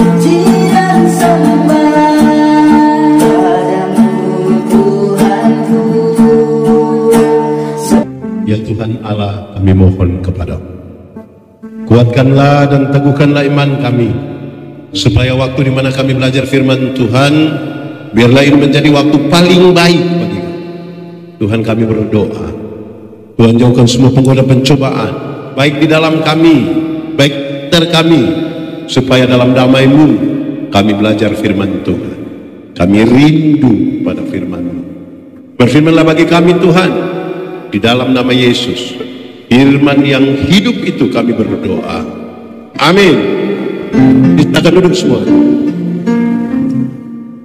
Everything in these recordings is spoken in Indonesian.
puji dan sembah padamu Tuhanku. Ya Tuhan Allah, kami mohon kepadamu, kuatkanlah dan teguhkanlah iman kami, supaya waktu di mana kami belajar firman Tuhan, biarlah ini menjadi waktu paling baik bagi kami. Tuhan, kami berdoa, Tuhan jauhkan semua penggoda pencobaan, baik di dalam kami, baik sekitar kami, supaya dalam damai-Mu kami belajar firman Tuhan. Kami rindu pada firman-Mu. Berfirmanlah bagi kami Tuhan, di dalam nama Yesus, firman yang hidup itu kami berdoa. Amin. Kita akan duduk semua.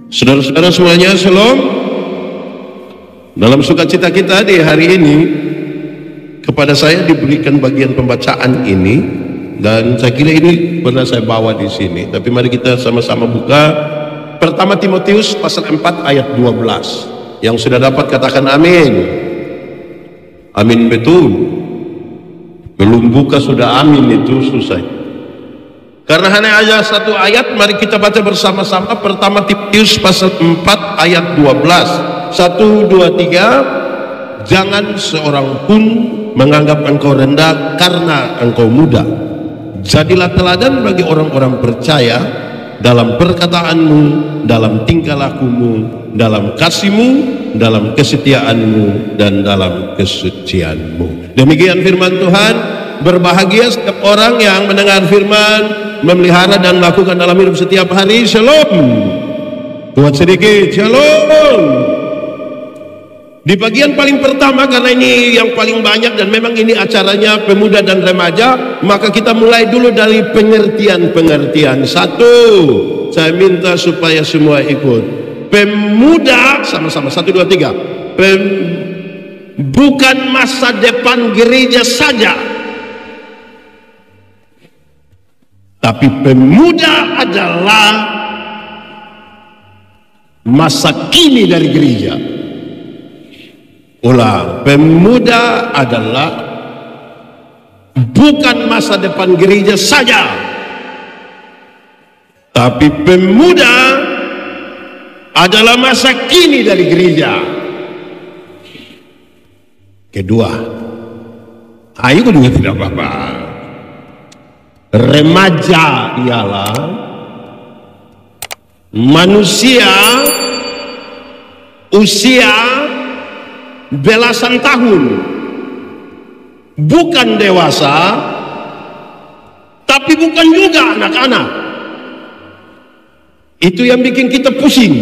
Saudara-saudara semuanya, shalom. Dalam sukacita kita di hari ini, kepada saya diberikan bagian pembacaan ini, dan saya kira ini pernah saya bawa di sini. Tapi mari kita sama-sama buka pertama Timotius pasal 4 ayat 12. Yang sudah dapat katakan amin. Amin betul. Belum buka sudah amin, itu susah. Karena hanya ada satu ayat, mari kita baca bersama-sama pertama Timotius pasal 4 ayat 12. 1, 2, 3. Jangan seorang pun menganggap engkau rendah karena engkau muda. Jadilah teladan bagi orang-orang percaya dalam perkataanmu, dalam tingkah lakumu, dalam kasihmu, dalam kesetiaanmu, dan dalam kesucianmu. Demikian firman Tuhan. Berbahagia setiap orang yang mendengar firman, memelihara dan melakukan dalam hidup setiap hari. Shalom. Kuat sedikit, shalom. Di bagian paling pertama, karena ini yang paling banyak dan memang ini acaranya pemuda dan remaja, maka kita mulai dulu dari pengertian-pengertian. 1, saya minta supaya semua ikut. Pemuda, sama-sama, 1, 2, 3. Bukan masa depan gereja saja, tapi pemuda adalah masa kini dari gereja. Ulang, pemuda adalah bukan masa depan gereja saja, tapi pemuda adalah masa kini dari gereja. Kedua, ayo juga tidak apa-apa. Remaja ialah manusia usia belasan tahun, bukan dewasa, tapi bukan juga anak-anak. Itu yang bikin kita pusing.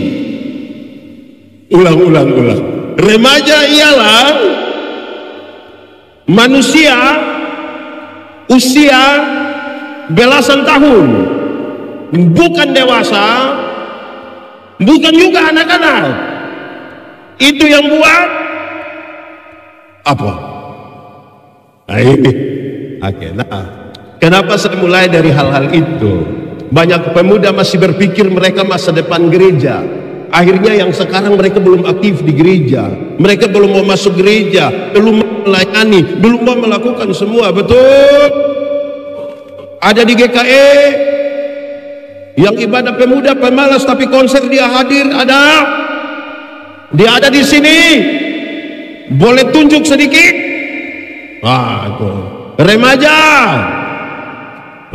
Ulang. Remaja ialah manusia usia belasan tahun, bukan dewasa, bukan juga anak-anak. Itu yang buat apa? Kenapa saya mulai dari hal-hal itu? Banyak pemuda masih berpikir mereka masa depan gereja. Akhirnya yang sekarang mereka belum aktif di gereja, mereka belum mau masuk gereja, belum melayani, belum mau melakukan semua. Betul. Ada di GKE yang ibadah pemuda pemalas, tapi konser dia hadir. Dia ada di sini. Boleh tunjuk sedikit? Itu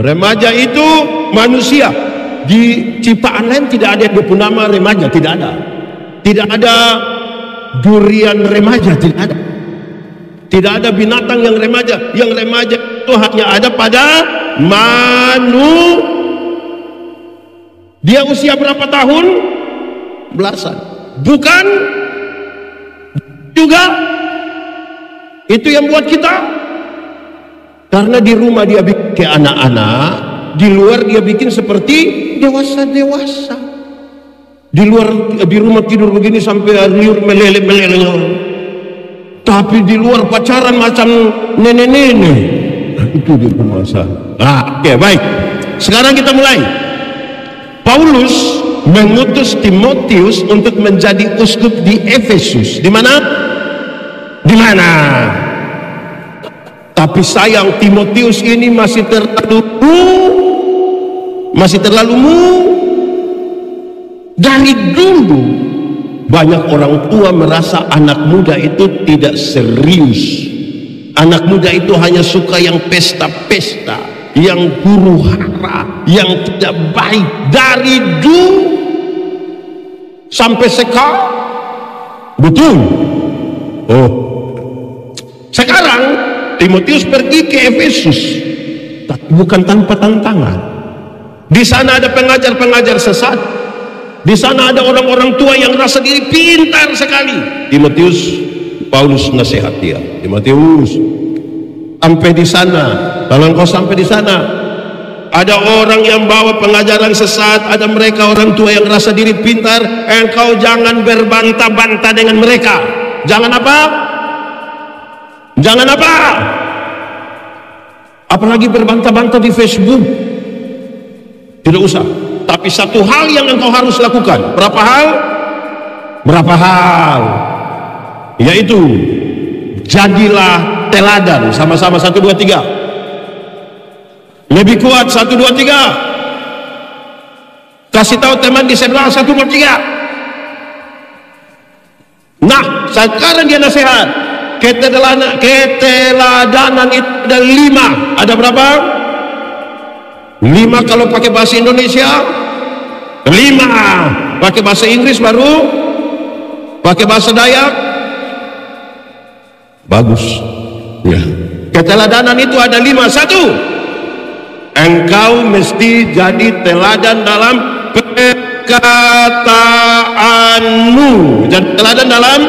remaja itu manusia. Di ciptaan lain tidak ada yang disebut nama remaja, tidak ada durian remaja, tidak ada binatang yang remaja. Yang remaja itu hanya ada pada dia usia berapa tahun? Belasan. Bukan juga itu yang buat kita, karena di rumah dia bikin kayak anak-anak, di luar dia bikin seperti dewasa. Di rumah tidur begini sampai liur meleleh, tapi di luar pacaran macam nenek-nenek. Itu dia permasalahan. Oke, baik. Sekarang kita mulai. Paulus mengutus Timotius untuk menjadi uskup di Efesus. Di mana? Tapi sayang, Timotius ini masih terlalu Masih terlalu Dari dulu banyak orang tua merasa anak muda itu tidak serius. Anak muda itu hanya suka yang pesta-pesta, yang huru hara, yang tidak baik. Dari dulu sampai sekarang. Betul. Oh, sekarang Timotius pergi ke Efesus, bukan tanpa tantangan. Di sana ada pengajar-pengajar sesat. Di sana ada orang-orang tua yang rasa diri pintar sekali. Paulus nasihat dia, Timotius, sampai di sana. Kalau engkau sampai di sana, ada orang yang bawa pengajaran sesat, ada mereka orang tua yang rasa diri pintar. Engkau jangan berbantah-bantah dengan mereka. Jangan apa? Jangan apa? Apalagi berbantah-bantah di Facebook. Tidak usah. Tapi satu hal yang engkau harus lakukan. Berapa hal? Berapa hal? Yaitu jadilah teladan. Sama-sama 1, 2, 3. Lebih kuat 1, 2, 3. Kasih tahu teman di sebelah 1, 2, 3. Nah, sekarang dia nasihat. Keteladanan itu ada 5. Ada berapa? 5 kalau pakai bahasa Indonesia, 5 pakai bahasa Inggris baru, pakai bahasa Dayak, bagus ya. Keteladanan itu ada 5. 1, engkau mesti jadi teladan dalam perkataanmu. Jadi teladan dalam,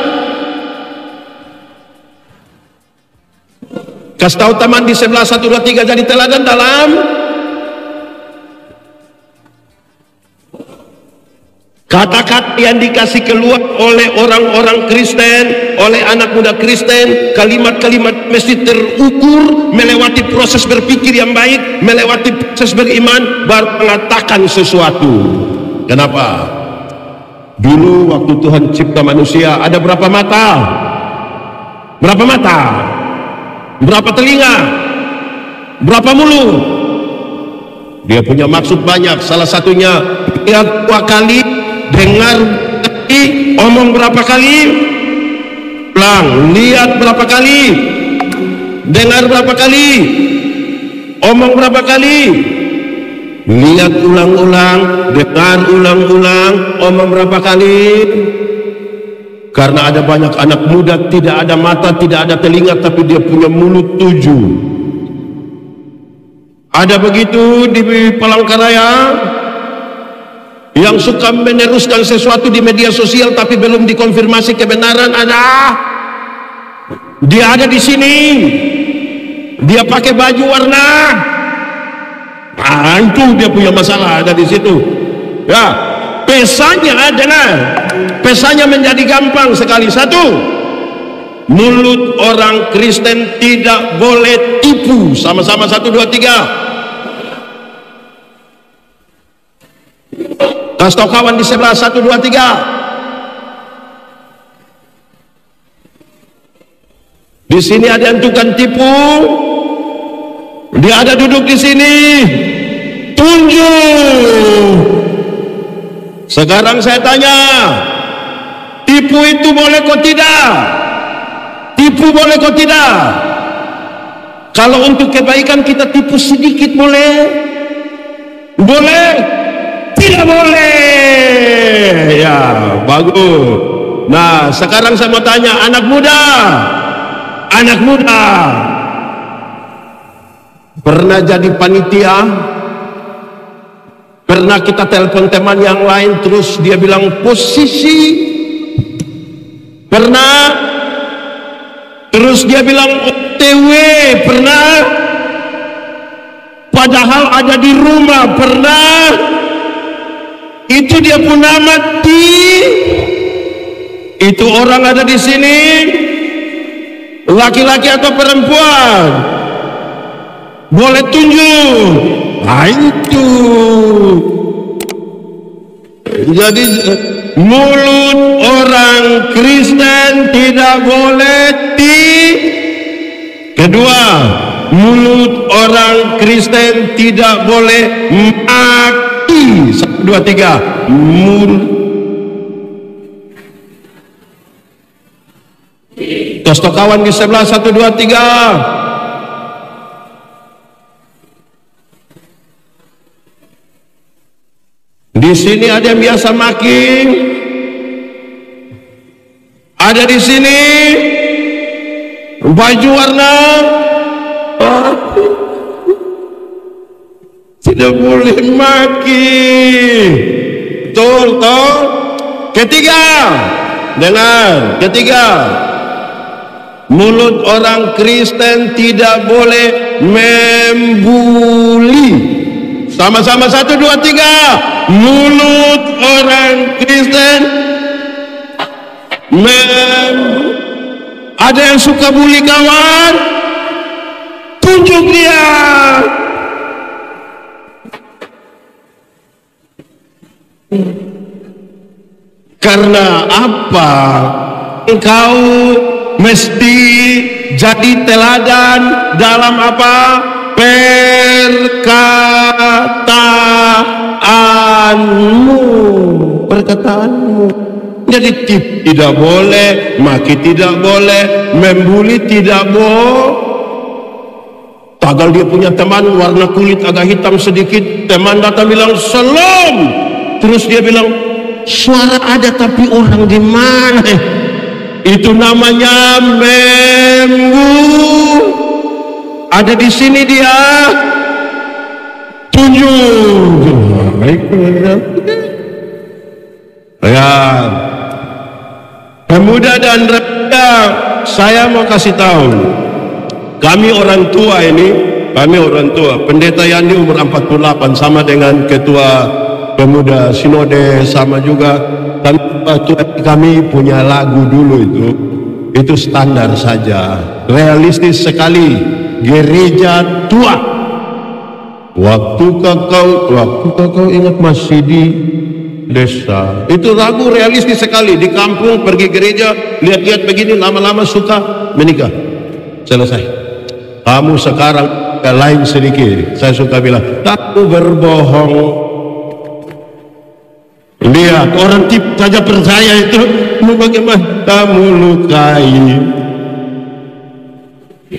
kasih tahu teman di sebelah 1, 2, 3, jadi teladan dalam kata-kata yang dikasih keluar oleh orang-orang Kristen, oleh anak muda Kristen. Kalimat-kalimat mesti terukur, melewati proses berpikir yang baik, melewati proses beriman, baru mengatakan sesuatu. Kenapa? Dulu waktu Tuhan cipta manusia, ada berapa mata? Berapa mata? Berapa telinga? Berapa mulut? Dia punya maksud banyak. Salah satunya lihat 2 kali, dengar kali, omong berapa kali, ulang, lihat berapa kali, dengar berapa kali, omong berapa kali, lihat ulang-ulang, dengar ulang-ulang, omong berapa kali. Karena ada banyak anak muda tidak ada mata, tidak ada telinga, tapi dia punya mulut 7. Ada begitu di Palangkaraya yang suka meneruskan sesuatu di media sosial tapi belum dikonfirmasi kebenaran. Dia ada di sini, dia pakai baju warna, itu dia punya masalah, ada di situ ya. Pesanya, dengar, pesanya menjadi gampang sekali. 1, mulut orang Kristen tidak boleh tipu. Sama-sama 1, 2, 3. Kasih tahu kawan di sebelah 1, 2, 3. Di sini ada yang tukang tipu. Dia ada duduk di sini. Tunjuk. Sekarang saya tanya, tipu itu boleh kok tidak? Tipu boleh kok tidak? Kalau untuk kebaikan kita tipu sedikit boleh? Boleh? Tidak boleh. Ya, bagus. Nah, sekarang saya mau tanya, anak muda, pernah jadi panitia? Pernah kita telepon teman yang lain terus dia bilang posisi? Pernah? Terus dia bilang OTW? Pernah? Padahal ada di rumah. Pernah? Itu dia pun mati. Itu orang ada di sini, laki-laki atau perempuan? Boleh tunjuk. Nah, itu. Jadi mulut orang Kristen tidak boleh Kedua, mulut orang Kristen tidak boleh lagi. 1, 2, 3. Kostok kawan di sebelah. 1, 2, 3. Di sini ada yang biasa makin. Ada di sini baju warna tidak boleh makin. Betul, toh? Ketiga, dengar. Ketiga, mulut orang Kristen tidak boleh membuli. Sama-sama 1, 2, 3. Mulut orang Kristen ada yang suka bully kawan, tunjuk dia. Karena apa? Engkau mesti jadi teladan dalam apa? Perkataanmu. Jadi tidak boleh, maki tidak boleh, membuli tidak boleh. Tagal dia punya teman warna kulit agak hitam sedikit, teman datang bilang salam, terus dia bilang suara ada tapi orang di mana? Itu namanya membuli. Ada di sini dia, tunjuk. Ya, pemuda dan remaja, saya mau kasih tahu, kami orang tua pendeta Yandi umur 48 sama dengan ketua pemuda sinode, sama juga kami punya lagu dulu itu standar saja, realistis sekali, gereja tua. Waktu kau ingat masih di desa, itu lagu realistis sekali. Di kampung pergi gereja, lihat-lihat begini, lama-lama suka menikah, selesai. Kamu sekarang lain sedikit, saya suka bilang kamu berbohong. Lihat orang tip saja percaya itu, mau bagaimana kamu lukai.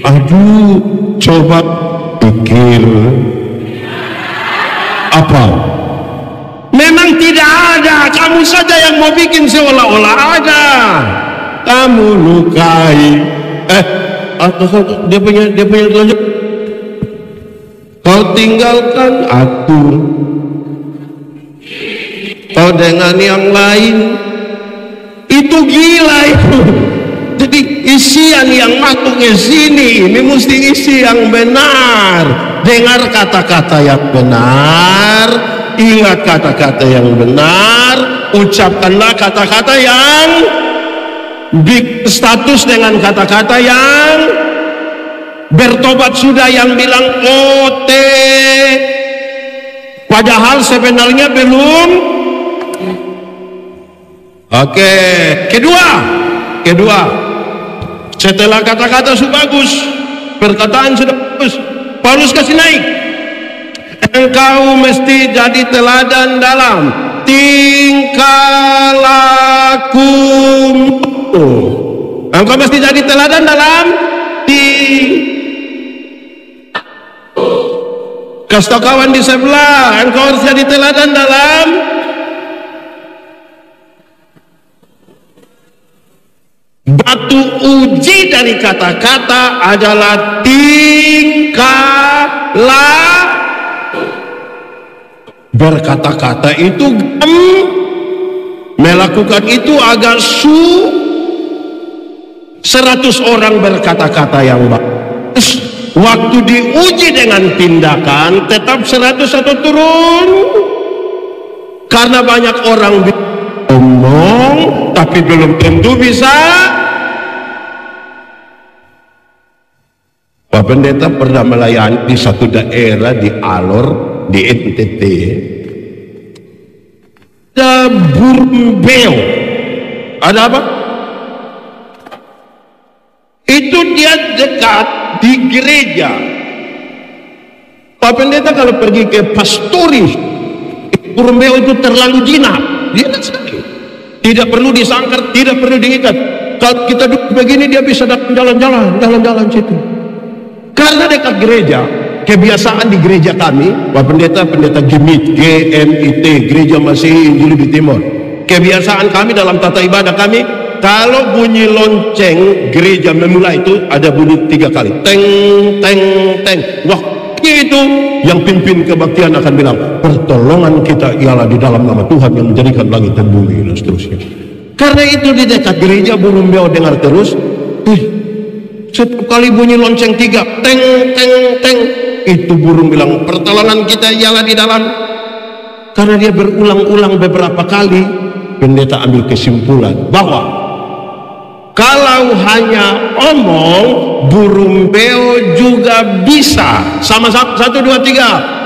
Aduh, coba pikir apa? Memang tidak ada, kamu saja yang mau bikin seolah-olah ada. Kamu lukai. Dia punya telanjang. Kau tinggalkan aku, kau dengan yang lain. Itu gila itu. Jadi isian yang masuk ke sini ini mesti isi yang benar. Dengar kata-kata yang benar, ingat kata-kata yang benar, ucapkanlah kata-kata yang status dengan kata-kata yang bertobat sudah, yang bilang OT, padahal sebenarnya belum. Oke, kedua, setelah kata-kata sudah bagus, perkataan sudah bagus, Paulus kasih naik. Engkau mesti jadi teladan dalam tingkah lakumu. Engkau mesti jadi teladan dalam kasih kawan di sebelah, engkau harus jadi teladan dalam batu uji dari kata-kata adalah tingkah laku. Berkata-kata itu melakukan itu agak 100 orang berkata-kata yang bagus, waktu diuji dengan tindakan tetap 100 atau turun. Karena banyak orang ngomong tapi belum tentu bisa. Pak Pendeta pernah melayani di satu daerah di Alor, di NTT. Ada Burbeo. Ada apa? Itu dia dekat di gereja. Pak Pendeta kalau pergi ke pastoris Burung beo itu terlalu jinak, jinak sekali. Tidak perlu disangkar, tidak perlu diikat. Kalau kita duduk begini dia bisa jalan-jalan situ. Karena dekat gereja, kebiasaan di gereja kami, Pak Pendeta GMIT, GMIT, Gereja Masihi Injili di Timur. Kebiasaan kami dalam tata ibadah kami, kalau bunyi lonceng gereja memulai itu ada bunyi 3 kali, teng teng teng. Waktu itu yang pimpin kebaktian akan bilang, pertolongan kita ialah di dalam nama Tuhan yang menjadikan langit dan bumi, dan seterusnya. Karena itu di dekat gereja burung beo dengar terus, setiap kali bunyi lonceng 3, teng teng teng, itu burung bilang pertolongan kita ialah di dalam. Karena dia berulang-ulang beberapa kali, pendeta ambil kesimpulan bahwa kalau hanya omong, burung beo juga bisa. Sama-sama, 1, 2, 3.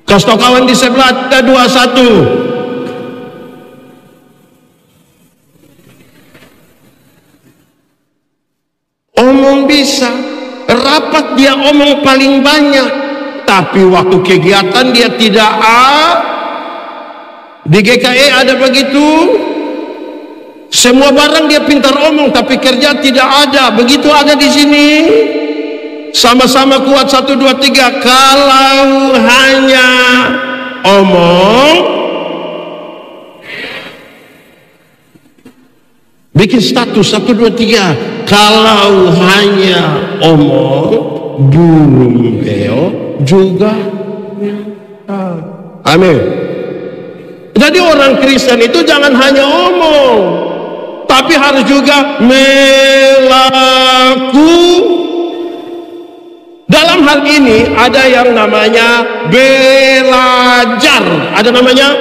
Kasih tau kawan di sebelah, 3, 2, 1. Omong bisa, rapat dia omong paling banyak, tapi waktu kegiatan dia tidak Di GKE ada begitu. Semua barang dia pintar omong, tapi kerja tidak ada. Begitu ada di sini. Sama-sama kuat, 1, 2, 3. Kalau hanya omong, bikin status 1, 2, 3. Kalau hanya omong, burung beo juga. Amin. Jadi orang Kristen itu jangan hanya omong, tapi harus juga melakukan. Dalam hal ini ada yang namanya belajar. Ada namanya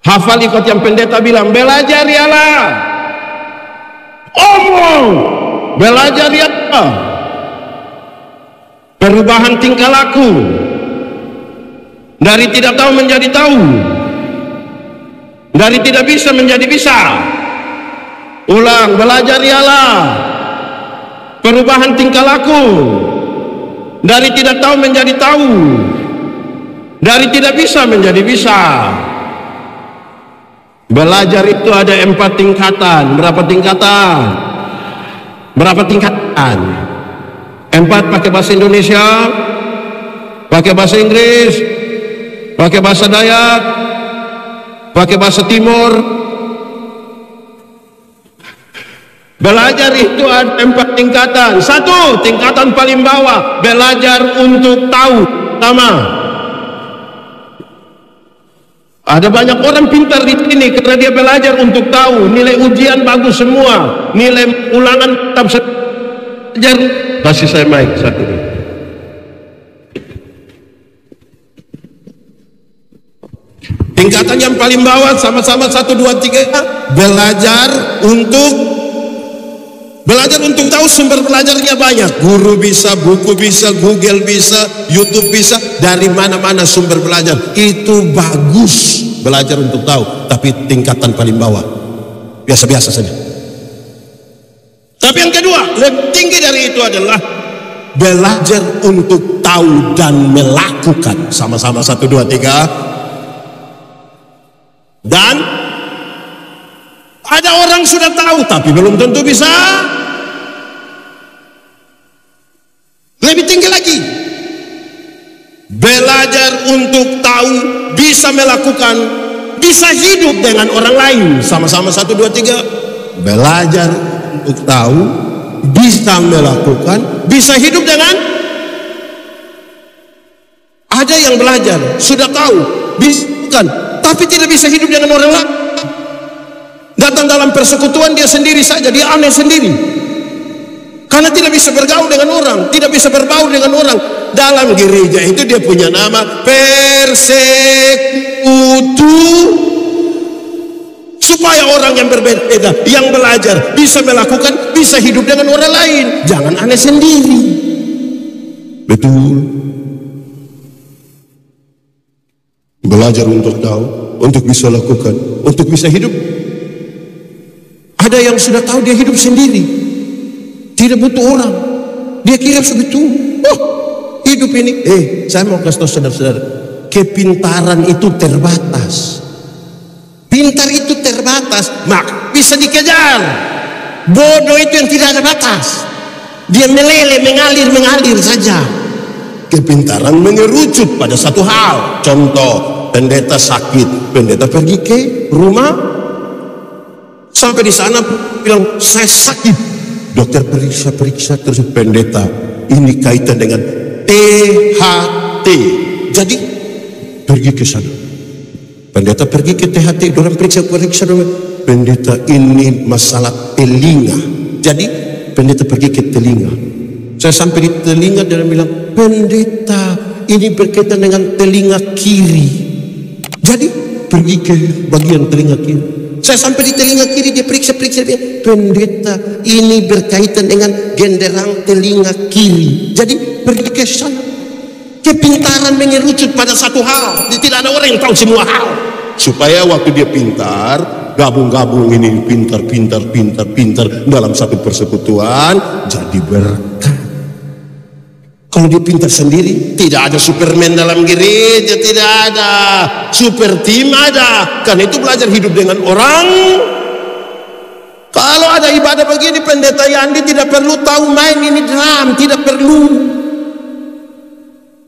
hafal, ikut yang pendeta bilang, belajar ialah omong, belajar ialah perubahan tingkah laku. Dari tidak tahu menjadi tahu, dari tidak bisa menjadi bisa. Ulang, belajar ialah perubahan tingkah laku. Dari tidak tahu menjadi tahu, dari tidak bisa menjadi bisa. Belajar itu ada 4 tingkatan. Berapa tingkatan? Berapa tingkatan? 4 pakai bahasa Indonesia, pakai bahasa Inggris, pakai bahasa Dayak, pakai bahasa Timur. Belajar itu ada 4 tingkatan. 1, tingkatan paling bawah, belajar untuk tahu. Sama. Ada banyak orang pintar di sini karena dia belajar untuk tahu. Nilai ujian bagus semua, nilai ulangan tetap belajar. Kasih saya mic satu. Tingkatan yang paling bawah, sama-sama 1, 2, 3. Belajar untuk tahu. Sumber belajarnya banyak. Guru bisa, buku bisa, Google bisa, YouTube bisa. Dari mana-mana sumber belajar. Itu bagus, belajar untuk tahu. Tapi tingkatan paling bawah, biasa-biasa saja. Tapi yang kedua, lebih tinggi dari itu adalah belajar untuk tahu dan melakukan. Sama-sama 1, 2, 3. Dan ada orang sudah tahu tapi belum tentu bisa. Lebih tinggi lagi, belajar untuk tahu, bisa melakukan, bisa hidup dengan orang lain. Sama-sama 1, 2, 3. Belajar untuk tahu, bisa melakukan, bisa hidup dengan. Ada yang belajar, sudah tahu, bisa bukan, tapi tidak bisa hidup dengan orang lain. Datang dalam persekutuan dia sendiri saja, dia aneh sendiri. Karena tidak bisa bergaul dengan orang, tidak bisa berbaur dengan orang. Dalam gereja itu dia punya nama persekutu. Supaya orang yang berbeda, yang belajar, bisa melakukan, bisa hidup dengan orang lain. Jangan aneh sendiri. Betul. Belajar untuk tahu, untuk bisa lakukan, untuk bisa hidup. Ada yang sudah tahu dia hidup sendiri, tidak butuh orang. Dia kira begitu. Oh, hidup ini. Saya mau kasih tahu saudara-saudara, kepintaran itu terbatas. Pintar itu terbatas, mak bisa dikejar. Bodoh itu yang tidak ada batas. Dia meleleh, mengalir saja. Kepintaran mengerucut pada satu hal. Contoh, pendeta sakit, pendeta pergi ke rumah, sampai di sana bilang saya sakit. Dokter periksa terus, pendeta ini kaitan dengan THT. Jadi pergi ke sana. Pendeta pergi ke THT, orang periksa, pendeta ini masalah telinga. Jadi pendeta pergi ke telinga. Saya sampai di telinga dan bilang, pendeta ini berkaitan dengan telinga kiri. Jadi pergi ke bagian telinga kiri. Saya sampai di telinga kiri, dia periksa dia, pendeta ini berkaitan dengan genderang telinga kiri. Jadi pergi ke sana. Kepintaran mengerucut pada satu hal. Tidak ada orang yang tahu semua hal. Supaya waktu dia pintar, gabung-gabung ini pintar dalam satu persekutuan, jadi berkat. Kalau dia pintar sendiri, tidak ada Superman dalam gereja, tidak ada. Super team ada. Karena itu belajar hidup dengan orang. Kalau ada ibadah begini, pendeta Yandi tidak perlu tahu main ini drum, tidak perlu.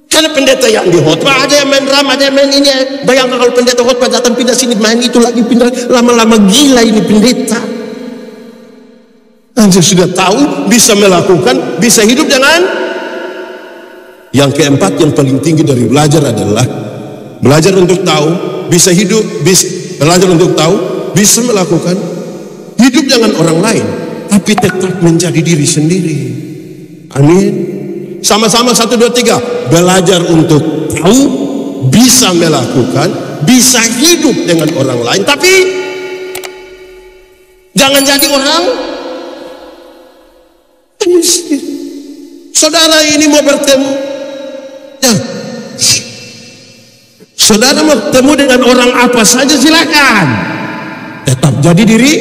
Karena pendeta yang di khotbah ada yang main drum, ada yang main ini. Bayangkan kalau pendeta khotbah datang pindah sini main itu lagi, pindah, lama-lama gila ini pendeta. Anda sudah tahu, bisa melakukan, bisa hidup dengan. Yang keempat yang paling tinggi dari belajar adalah belajar untuk tahu, bisa hidup, belajar untuk tahu, bisa melakukan, hidup dengan orang lain, tapi tetap menjadi diri sendiri. Amin. Sama-sama 1, 2, 3. Belajar untuk tahu, bisa melakukan, bisa hidup dengan orang lain, tapi jangan jadi orang miskin. Saudara ini mau bertemu, ya. Saudara mau bertemu dengan orang apa saja silakan, tetap jadi diri.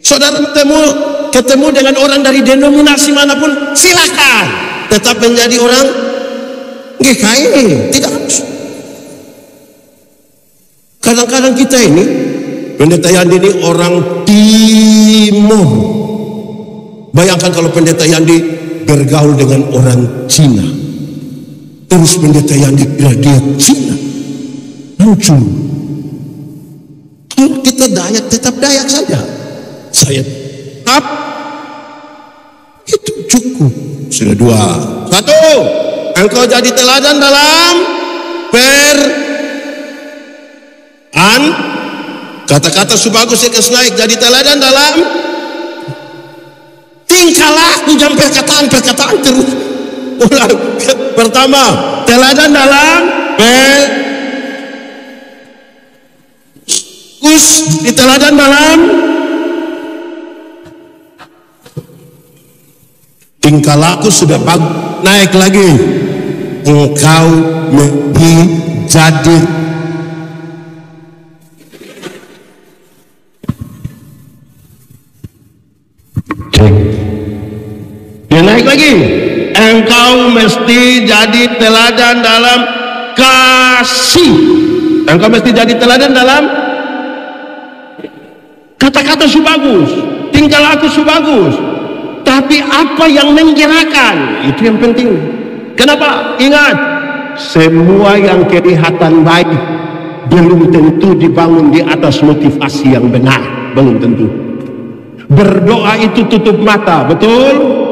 Saudara ketemu dengan orang dari denominasi manapun silakan, tetap menjadi orang GKI. Tidak harus. Kadang-kadang kita ini pendeta Yandi ini orang timur. Bayangkan kalau pendeta Yandi bergaul dengan orang Cina, terus pendeta Yandi kira dia Cina, lucu. Kalau kita Dayak, tetap Dayak saja. Saya tetap, itu cukup. Sudah 2. 1, engkau jadi teladan dalam kata-kata Subagus Ekes naik, jadi teladan dalam tingkah laku, jam perkataan terus. Ulang. Pertama, teladan dalam teladan dalam tingkah laku. Sudah naik lagi, engkau menjadi dia naik lagi, engkau mesti jadi teladan dalam kasih. Engkau mesti jadi teladan dalam kata-kata Subagus, tingkah laku Subagus. Tapi apa yang menggerakkan, itu yang penting. Kenapa? Ingat, semua yang kelihatan baik belum tentu dibangun di atas motivasi yang benar. Belum tentu. Berdoa itu tutup mata, betul?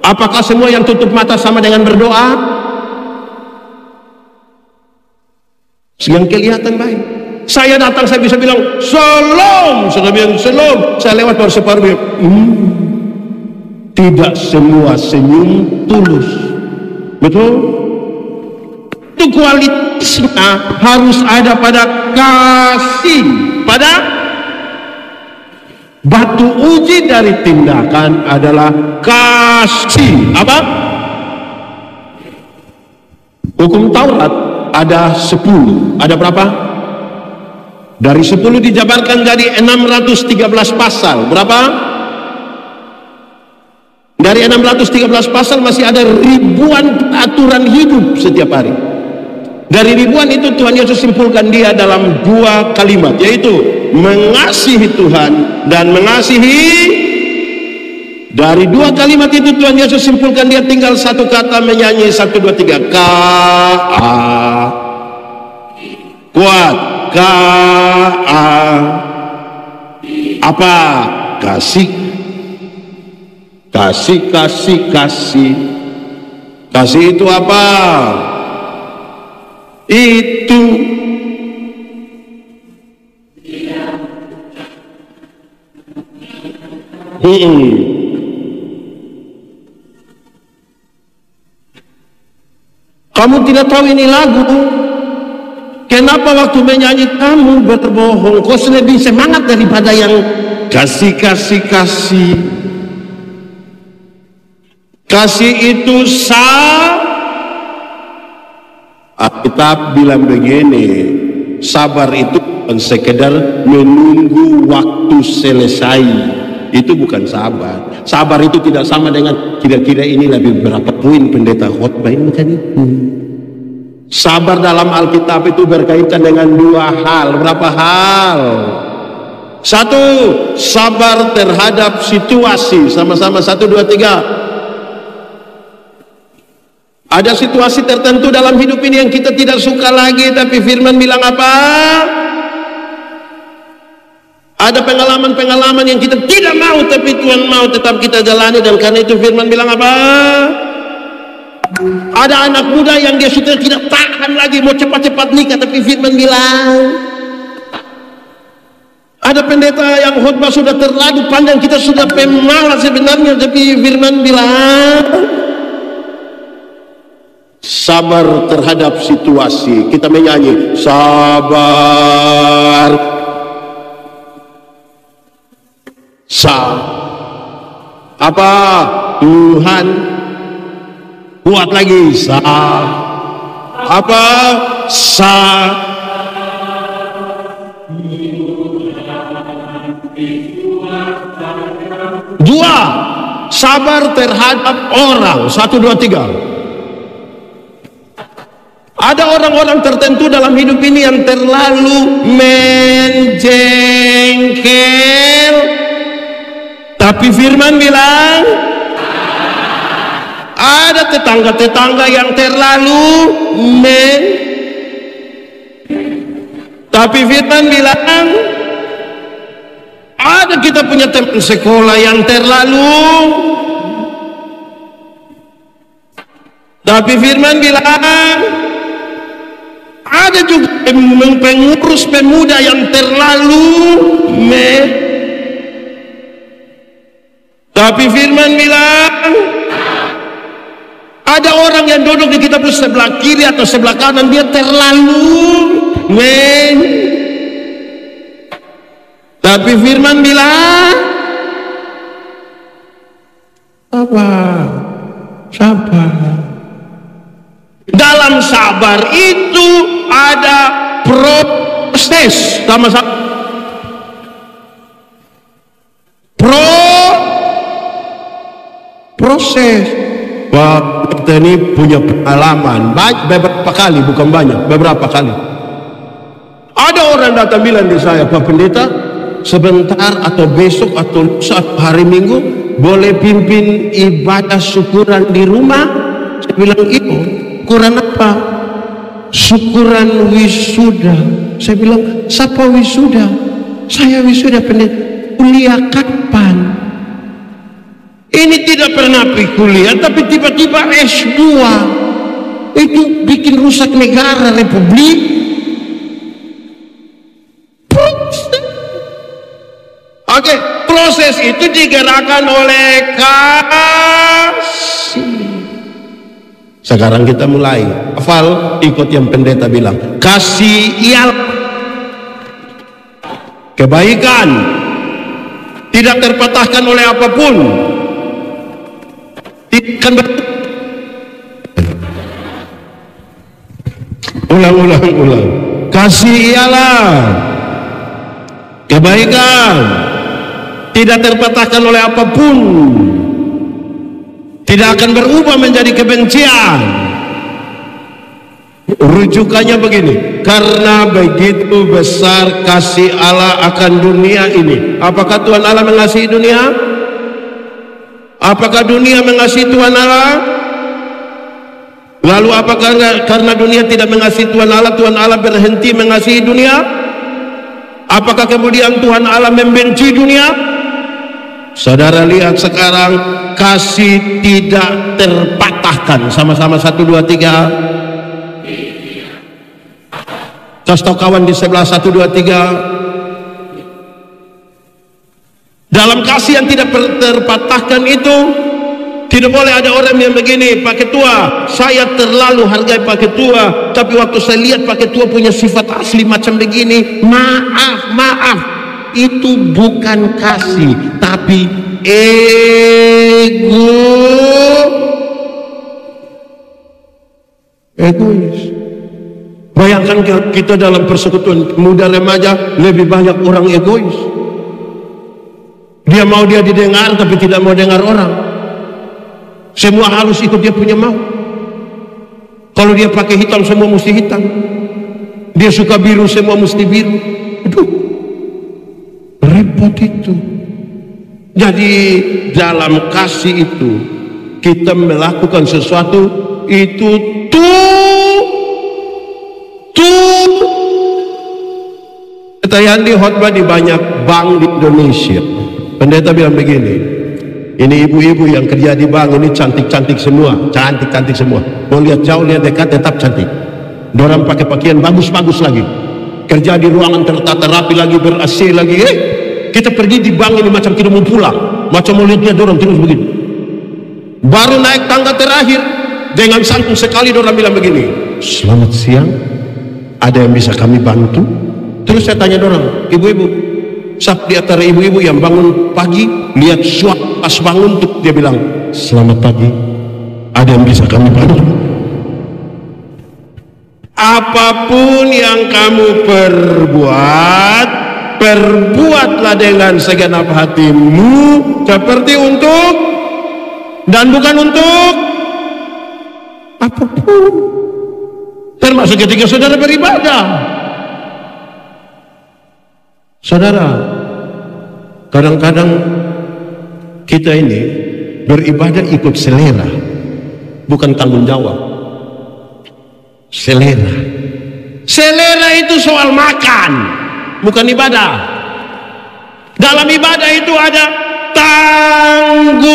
Apakah semua yang tutup mata sama dengan berdoa? Yang kelihatan baik. Saya datang, saya bisa bilang shalom, sudah bilang shalom. Saya lewat baru separuh bilang, tidak semua senyum tulus, betul? Itu kualitasnya harus ada pada kasih, pada batu uji dari tindakan adalah kasih. Apa? Hukum Taurat ada 10. Ada berapa? Dari 10 dijabarkan jadi 613 pasal. Berapa? Dari 613 pasal masih ada ribuan aturan hidup setiap hari. Dari ribuan itu Tuhan Yesus simpulkan dia dalam 2 kalimat, yaitu mengasihi Tuhan dan mengasihi. Dari 2 kalimat itu Tuhan Yesus simpulkan dia tinggal satu kata, menyanyi 1, 2, 3. K-A. Kuat. K-A. Apa? Kasih. Kasih, kasih, kasih. Kasih itu apa? Itu kamu tidak tahu ini lagu. Kenapa waktu menyanyi kamu berbohong? Kau lebih semangat daripada yang kasih, kasih, kasih. Kasih itu Alkitab bilang begini, sabar itu bukan sekedar menunggu waktu selesai. Itu bukan sabar. Sabar itu tidak sama dengan kira-kira ini lebih berapa poin pendeta khotbah, ini bukan itu. Sabar dalam Alkitab itu berkaitan dengan 2 hal. Berapa hal? 1, sabar terhadap situasi. Sama-sama 1, 2, 3. Ada situasi tertentu dalam hidup ini yang kita tidak suka lagi, tapi firman bilang apa? Ada pengalaman-pengalaman yang kita tidak mau, tapi Tuhan mau tetap kita jalani, dan karena itu firman bilang apa? Ada anak muda yang dia sudah tidak tahan lagi, mau cepat-cepat nikah, tapi firman bilang. Ada pendeta yang khotbah sudah terlalu panjang, kita sudah pemalas sebenarnya, tapi firman bilang sabar terhadap situasi. Kita menyanyi sabar, apa? Tuhan kuat lagi, apa? Dua, sabar terhadap orang. 1, 2, 3. Ada orang-orang tertentu dalam hidup ini yang terlalu menjengkel, tapi firman bilang ada tetangga-tetangga yang terlalu tapi firman bilang ada kita punya teman sekolah yang terlalu, tapi firman bilang ada juga pengurus pemuda yang terlalu tapi firman bilang ada orang yang duduk di kita sebelah kiri atau sebelah kanan, dia terlalu tapi firman bilang apa? Sabar. Dalam sabar itu ada proses, sama-sama proses. Pak kita ini punya pengalaman beberapa kali, bukan banyak, beberapa kali. Ada orang datang bilang di saya, Pak Pendeta, sebentar atau besok atau hari Minggu boleh pimpin ibadah syukuran di rumah? Saya bilang itu syukuran apa? Syukuran wisuda. Saya bilang, siapa wisuda? Saya wisuda pendeta. Kuliah kapan? Ini tidak pernah pergi kuliah, tapi tiba-tiba S2. Itu bikin rusak negara, republik. Oke, proses itu digerakkan oleh kasih. Sekarang kita mulai hafal, ikut yang pendeta bilang, kasih ialah kebaikan, tidak terpatahkan oleh apapun. Ulang. Kasih ialah kebaikan, tidak terpatahkan oleh apapun. tidak akan berubah menjadi kebencian. Rujukannya begini, karena begitu besar kasih Allah akan dunia ini. Apakah Tuhan Allah mengasihi dunia? Apakah dunia mengasihi Tuhan Allah? Lalu apakah karena dunia tidak mengasihi Tuhan Allah berhenti mengasihi dunia? Apakah kemudian Tuhan Allah membenci dunia? Saudara lihat sekarang, kasih tidak terpatahkan. Sama-sama 1, 2, 3. Kasih tahu kawan di sebelah, 1, 2, 3. Dalam kasih yang tidak terpatahkan itu, tidak boleh ada orang yang begini, Pak Ketua, saya terlalu hargai Pak Ketua, tapi waktu saya lihat Pak Ketua punya sifat asli macam begini, maaf, itu bukan kasih, tapi egois. Bayangkan kita dalam persekutuan muda remaja, lebih banyak orang egois. Dia mau dia didengar tapi tidak mau dengar orang. Semua harus ikut dia punya mau. Kalau dia pakai hitam, semua mesti hitam. Dia suka biru, semua mesti biru. Aduh, repot itu. Jadi dalam kasih itu, kita melakukan sesuatu itu Kata Yandi khotbah di banyak bank di Indonesia. Pendeta bilang begini, ini ibu-ibu yang kerja di bank ini cantik-cantik semua, cantik-cantik semua. Mau lihat jauh, lihat dekat, tetap cantik. Dorang pakai pakaian bagus-bagus lagi. Kerja di ruangan tertata rapi lagi, ber-AC lagi. Kita pergi di bank ini macam tidak mau pulang, macam mau lihat dorang terus begitu. Baru naik tangga terakhir, dengan santun sekali dorang bilang begini, selamat siang, ada yang bisa kami bantu? Terus saya tanya dorang, ibu-ibu, sab di antara ibu-ibu yang bangun pagi, lihat suap pas bangun tuh, dia bilang, selamat pagi, ada yang bisa kami bantu? Apapun yang kamu perbuatlah dengan segenap hatimu, seperti untuk dan bukan untuk apapun. Termasuk ketika saudara beribadah. Saudara, kadang-kadang kita ini beribadah ikut selera, bukan tanggung jawab. Selera itu soal makan, bukan ibadah. Dalam ibadah itu ada tanggung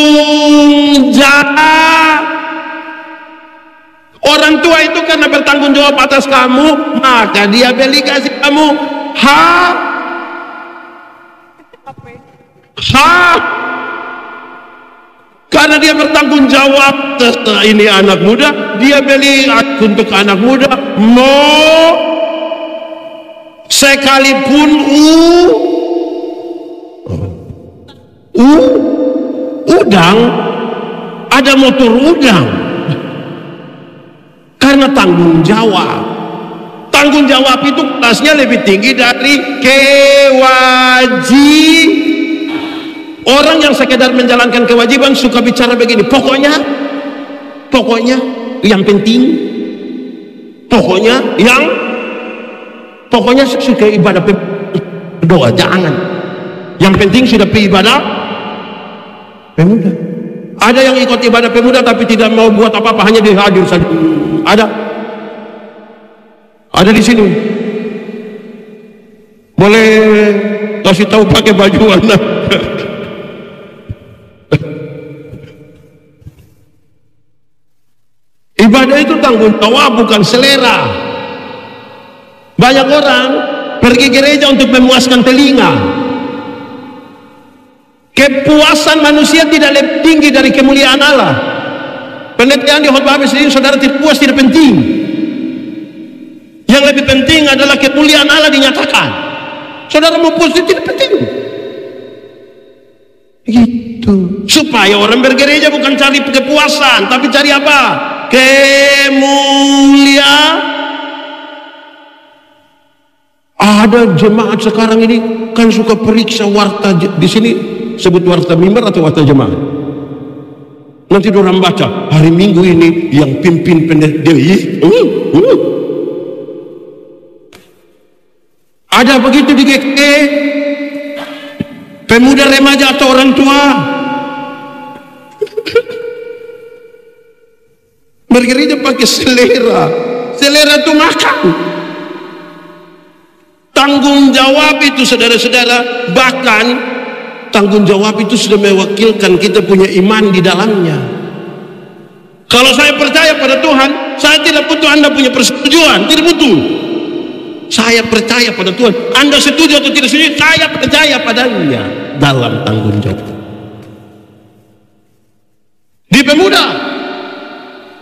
jawab. Orang tua itu karena bertanggung jawab atas kamu, maka dia beli kasih kamu karena dia bertanggung jawab. Ini anak muda, dia beli untuk anak muda. Sekalipun udang, ada motor udang, karena tanggung jawab. Tanggung jawab itu kelasnya lebih tinggi dari kewajiban. Orang yang sekedar menjalankan kewajiban suka bicara begini, pokoknya yang penting, pokoknya suka ibadah berdoa, jangan. Yang penting sudah ibadah pemuda. Ada yang ikut ibadah pemuda tapi tidak mau buat apa-apa, hanya dihadir saja. Ada di sini. Boleh kasih tahu pakai baju warna. Ibadah itu tanggung jawab, bukan selera. Banyak orang pergi gereja untuk memuaskan telinga. Kepuasan manusia tidak lebih tinggi dari kemuliaan Allah. Penelitian di khotbah habis ini, saudara tidak puas tidak penting. Yang lebih penting adalah kemuliaan Allah dinyatakan. Saudara mau puas tidak penting. Gitu. Supaya orang bergereja bukan cari kepuasan, tapi cari apa? Kemuliaan. Ada jemaat sekarang ini kan suka periksa warta di sini, sebut warta mimbar atau warta jemaat. Nanti orang baca, hari Minggu ini yang pimpin pendeta. Ada begitu di GKK, pemuda remaja atau orang tua bergereja pakai selera. Selera itu makan. Tanggung jawab itu saudara-saudara, bahkan tanggung jawab itu sudah mewakilkan kita punya iman di dalamnya. Kalau saya percaya pada Tuhan, saya tidak butuh Anda punya persetujuan, tidak butuh. Saya percaya pada Tuhan. Anda setuju atau tidak setuju, saya percaya padanya dalam tanggung jawab. Di pemuda,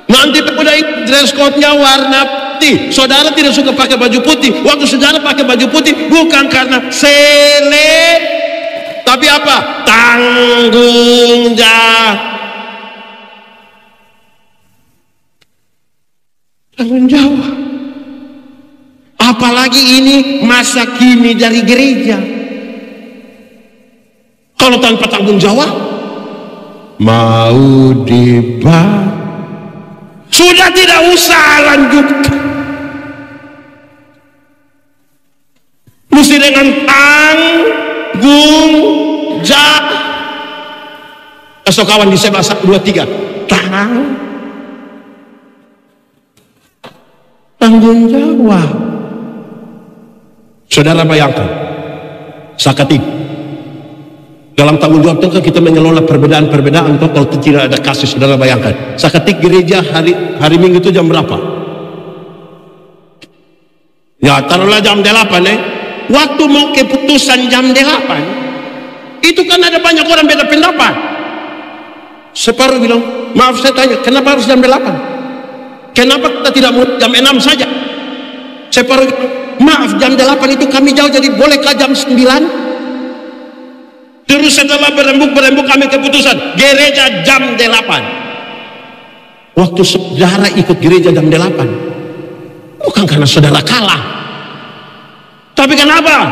nanti pemuda itu dress code-nya warna putih. Saudara tidak suka pakai baju putih. Waktu saudara pakai baju putih bukan karena tapi apa? Tanggung jawab. Tanggung jawab. Apalagi ini masa kini dari gereja. Kalau tanpa tanggung jawab, mau sudah tidak usah lanjutkan. Mesti dengan tanggung jawab. Esok kawan di sebelah 1, 2, 3. Tanggung jawab. Saudara bayangkan, sakatik. Dalam tanggung jawab itu kita mengelola perbedaan-perbedaan. Kalau tidak ada kasih, saudara bayangkan. Sakatik gereja hari Minggu itu jam berapa? Ya taruhlah jam 8 Waktu mau keputusan jam 8, itu kan ada banyak orang beda pendapat. Separuh bilang, maaf saya tanya, kenapa harus jam 8? Kenapa kita tidak mau jam 6 saja? Separuh bilang, maaf jam 8 itu kami jauh, jadi bolehkah jam 9? Terus setelah berembuk kami keputusan gereja jam 8. Waktu saudara ikut gereja jam 8, bukan karena saudara kalah, tapi kenapa?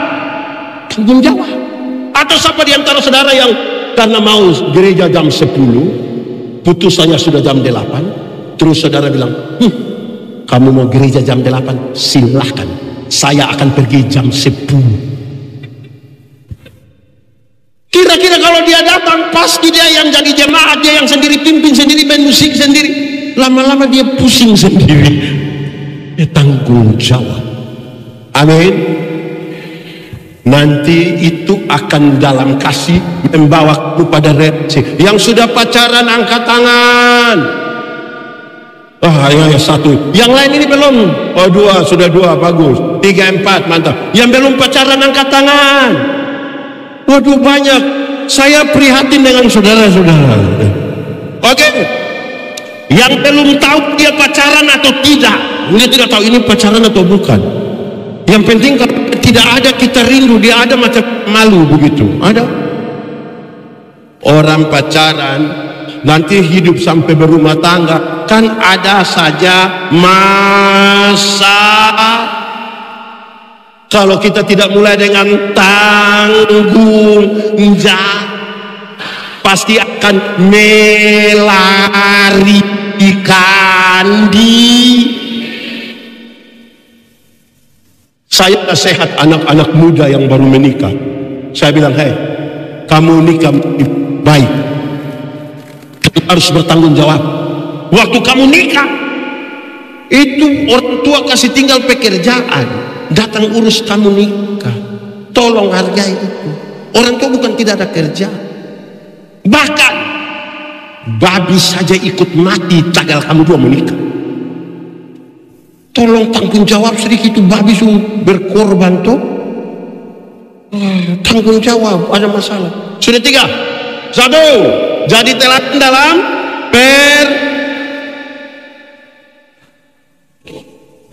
Tanggung jawab. Atau siapa di antara saudara yang karena mau gereja jam 10, putusannya sudah jam 8, terus saudara bilang, kamu mau gereja jam 8, silahkan, saya akan pergi jam 10. Kira-kira kalau dia datang, pasti dia yang jadi jemaat, dia yang sendiri pimpin sendiri, main musik sendiri. Lama-lama dia pusing sendiri. Dia tanggung jawab. Amin. Nanti itu akan dalam kasih membawa kepada reaksi. Yang sudah pacaran angkat tangan. Ya 1. Yang lain ini belum. 2, sudah 2, bagus. 3, 4, mantap. Yang belum pacaran angkat tangan. Waduh banyak. Saya prihatin dengan saudara-saudara. Oke. Yang belum tahu dia pacaran atau tidak, dia tidak tahu ini pacaran atau bukan. Yang penting kalau tidak ada kita rindu, dia ada macam malu begitu. Ada orang pacaran nanti hidup sampai berumah tangga, kan ada saja masa. Kalau kita tidak mulai dengan tanggung jawab, pasti akan melarikan diri. Saya nasihat anak-anak muda yang baru menikah. Saya bilang, hei, kamu nikah baik, kamu harus bertanggung jawab. Waktu kamu nikah, itu orang tua kasih tinggal pekerjaan, datang urus kamu nikah. Tolong hargai itu. Orang tua bukan tidak ada kerja. Bahkan babi saja ikut mati tagal kamu dua menikah. Tolong tanggung jawab sedikit, itu babi suruh berkorban tuh. Tanggung jawab, ada masalah. Sudah 3. 1. Jadi teladan dalam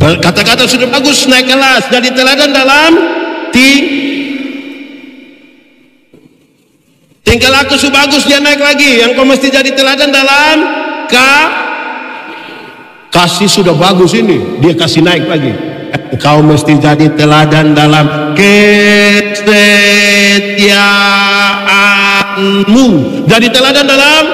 kata-kata sudah bagus, naik kelas. Jadi teladan dalam tingkah laku sudah bagus, dia naik lagi. Yang kau mesti jadi teladan dalam kasih sudah bagus, ini dia kasih naik lagi. Kau mesti jadi teladan dalam kesetiaanmu. Jadi teladan dalam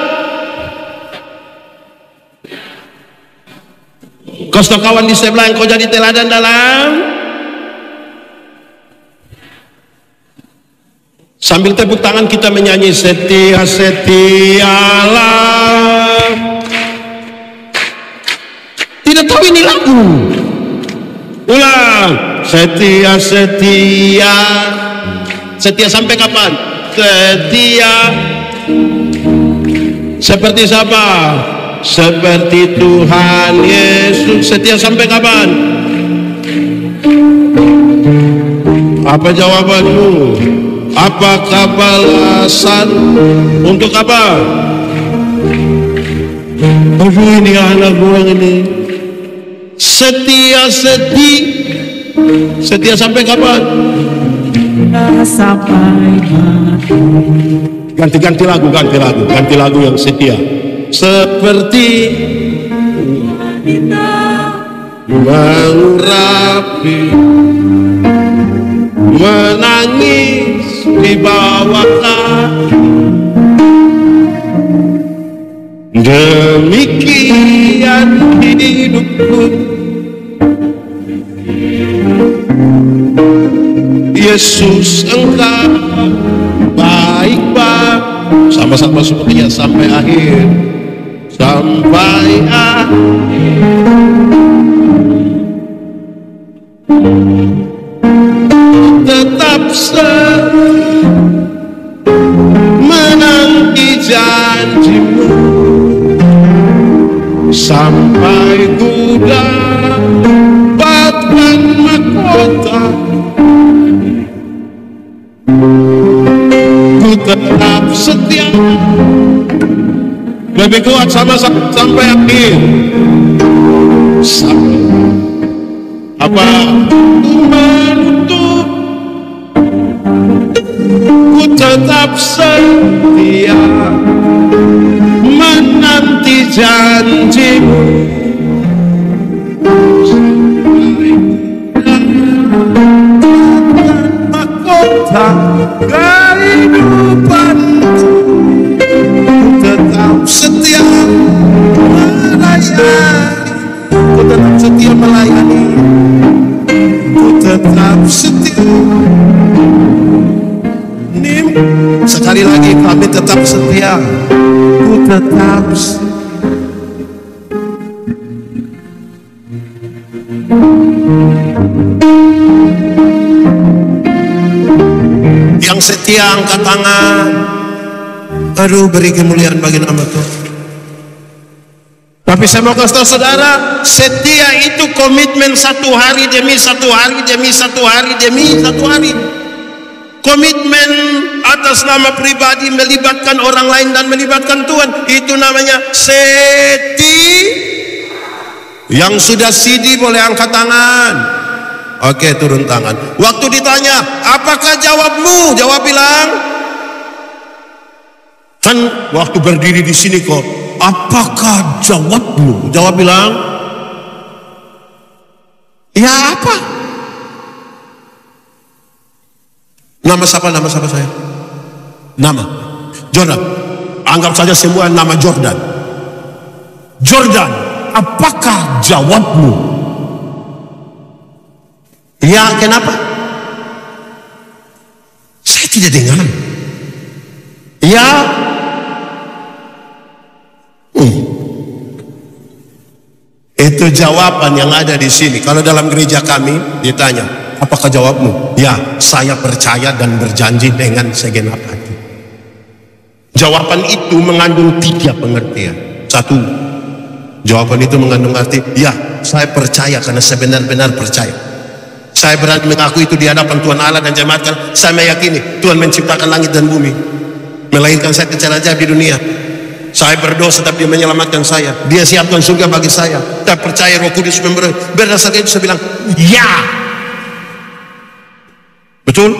Kau kawan di sebelah, kau jadi teladan dalam. Sambil tepuk tangan kita menyanyi setia setialah. Tidak tahu ini lagu. Ulang. Setia setia. Setia sampai kapan? Setia. Seperti siapa? Seperti Tuhan Yesus. Setia sampai kapan? Apa jawabanmu? Apakah balasan? Untuk apa? Aduh, ini anak gua ini. Setia setia sampai kapan? Sampai mati. Ganti lagu yang setia. Seperti mengurapi, menangis di bawah kaki. Demikian hidupku, Yesus engkau baik-baik. Sama-sama sepertinya sampai akhir. Sampai akhir. Tetap menanti janjimu, sampai ku dapatkan mahkota. Ku tetap setia. Lebih kuat sama-sama sampai akhir. Sampai apa? Ku menutup. Ku tetap setia menanti janjimu, mahkota kehidupanku. Ku tetap setia melayani. Ku tetap setia melayani. Ku tetap setia. Sekali lagi, kami tetap setia. Ku tetap setia. Yang setia angkat tangan. Aduh, beri kemuliaan bagi nama Tuhan. Tapi saya mau kasih tahu saudara, setia itu komitmen satu hari demi satu hari demi satu hari demi satu hari. Komitmen atas nama pribadi, melibatkan orang lain dan melibatkan Tuhan. Itu namanya Yang sudah sidi boleh angkat tangan. Oke, turun tangan. Waktu ditanya, apakah jawabmu? Jawab bilang. Kan waktu berdiri di sini kok, apakah jawabmu? Jawab bilang. Ya apa? Nama siapa saya? Nama Jordan. Anggap saja semua nama Jordan. Jordan, apakah jawabmu? Ya, kenapa? Saya tidak dengar. Ya. Itu jawaban yang ada di sini. Kalau dalam gereja kami ditanya, apakah jawabmu? Ya, saya percaya dan berjanji dengan segenap hati. Jawaban itu mengandung 3 pengertian. 1, jawaban itu mengandung arti, ya, saya percaya karena saya benar-benar percaya. Saya berani mengaku itu di hadapan Tuhan Allah dan jemaatkan. Saya meyakini Tuhan menciptakan langit dan bumi, melahirkan saya secara ajaib di dunia. Saya berdoa tetap Dia menyelamatkan saya. Dia siapkan surga bagi saya. Saya percaya Roh Kudus memberi. Berdasarkan itu saya bilang, ya. Betul?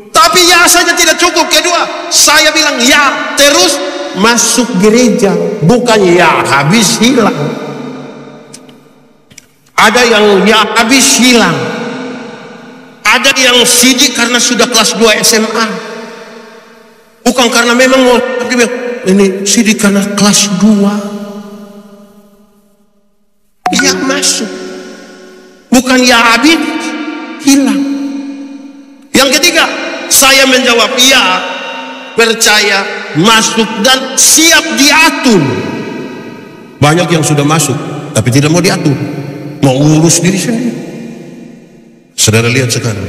Tapi ya saja tidak cukup. Kedua, saya bilang ya, terus masuk gereja. Bukan ya habis hilang. Ada yang ya habis hilang. Ada yang sidik karena sudah kelas 2 SMA. Bukan karena memang mau, ini sidik karena kelas 2. yang masuk. Bukan ya habis, hilang. Yang ketiga, saya menjawab iya, percaya, masuk dan siap diatur. Banyak yang sudah masuk tapi tidak mau diatur, mau urus diri sendiri. Saudara lihat sekarang,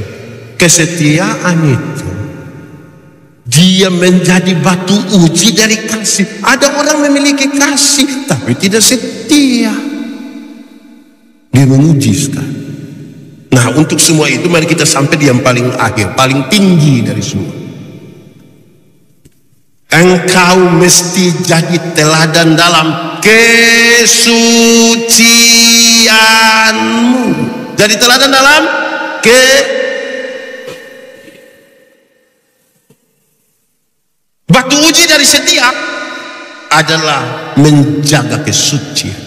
kesetiaan itu dia menjadi batu uji dari kasih. Ada orang memiliki kasih tapi tidak setia, dia menguji sekarang. Nah, untuk semua itu mari kita sampai di yang paling akhir, paling tinggi dari semua. Engkau mesti jadi teladan dalam kesucianmu. Jadi teladan dalam batu uji dari setia adalah menjaga kesucian.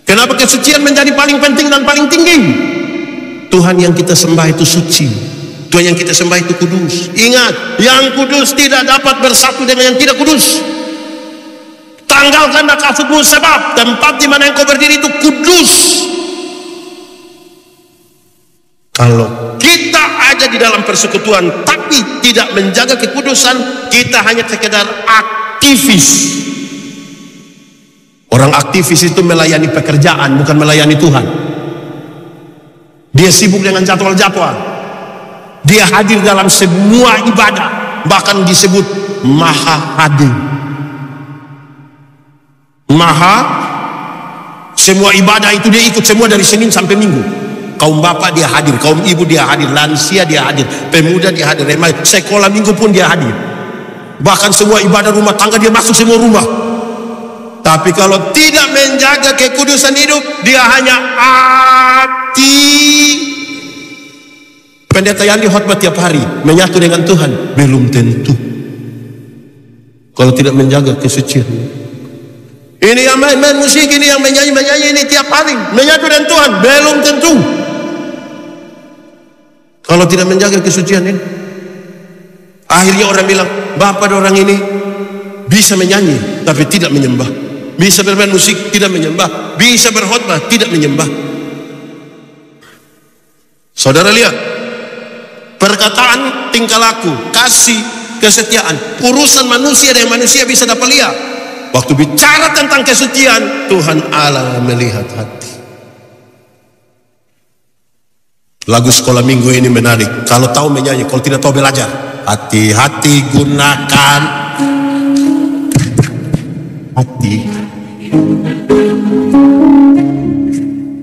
Kenapa kesucian menjadi paling penting dan paling tinggi? Tuhan yang kita sembah itu suci, Tuhan yang kita sembah itu kudus. Ingat, yang kudus tidak dapat bersatu dengan yang tidak kudus. Tanggalkan kasutmu, sebab tempat di mana engkau berdiri itu kudus. Kalau kita ada di dalam persekutuan tapi tidak menjaga kekudusan, kita hanya sekedar aktivis. Orang aktivis itu melayani pekerjaan, bukan melayani Tuhan. Dia sibuk dengan jadwal-jadwal. Dia hadir dalam semua ibadah, bahkan disebut maha hadir. Maha, semua ibadah itu dia ikut semua dari Senin sampai Minggu. Kaum bapak dia hadir, kaum ibu dia hadir, lansia dia hadir, pemuda dia hadir, sekolah minggu pun dia hadir. Bahkan semua ibadah rumah tangga dia masuk semua rumah. Tapi kalau tidak menjaga kekudusan hidup, dia hanya pendeta yang dihotbah tiap hari, menyatu dengan Tuhan, belum tentu. Kalau tidak menjaga kesucian. Ini yang main musik, ini yang menyanyi ini tiap hari, menyatu dengan Tuhan, belum tentu. Kalau tidak menjaga kesucian ini, akhirnya orang bilang, bapak orang ini bisa menyanyi tapi tidak menyembah. Bisa bermain musik, tidak menyembah. Bisa berkhotbah, tidak menyembah. Saudara lihat, perkataan, tingkah laku, kasih, kesetiaan, urusan manusia dengan manusia bisa dapat lihat. Waktu bicara tentang kesucian, Tuhan Allah melihat hati. Lagu sekolah minggu ini menarik. Kalau tahu menyanyi, kalau tidak tahu belajar. Hati-hati gunakan hati.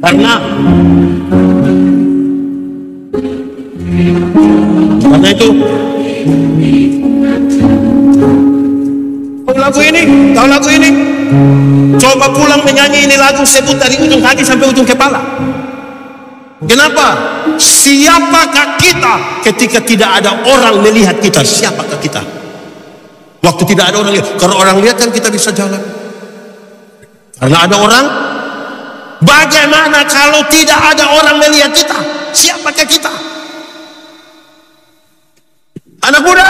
Karena itu tahu lagu ini, coba pulang menyanyi ini lagu, sebut dari ujung kaki sampai ujung kepala. Kenapa? Siapakah kita ketika tidak ada orang melihat kita? Siapakah kita? Waktu tidak ada orang lihat. Kalau orang lihat kan kita bisa jalan. Karena ada orang. Bagaimana kalau tidak ada orang melihat kita? Siapakah kita? Anak muda,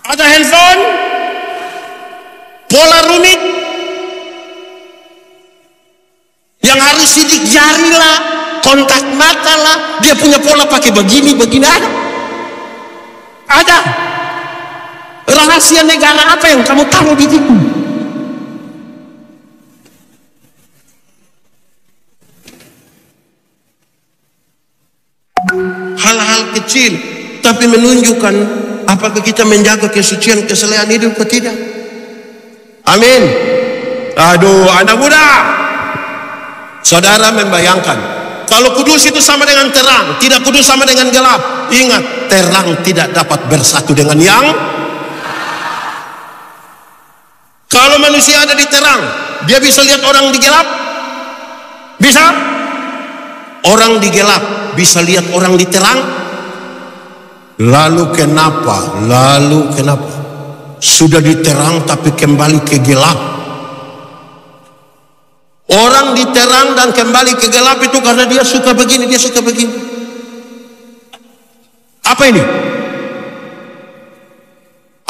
ada handphone, pola rumit, yang harus sidik jari lah, kontak mata lah, dia punya pola pakai begini ada. Ada. Rahasia negara apa yang kamu taruh di situ? Hal-hal kecil tapi menunjukkan apakah kita menjaga kesucian kesalehan hidup atau tidak. Amin. Aduh, anak muda, saudara membayangkan kalau kudus itu sama dengan terang, tidak kudus sama dengan gelap. Ingat, terang tidak dapat bersatu dengan yang. Kalau manusia ada di terang, dia bisa lihat orang di gelap? Bisa? Orang di gelap bisa lihat orang di terang? Lalu kenapa? Sudah di terang tapi kembali ke gelap. Orang di terang dan kembali ke gelap itu karena dia suka begini, dia suka begini. Apa ini?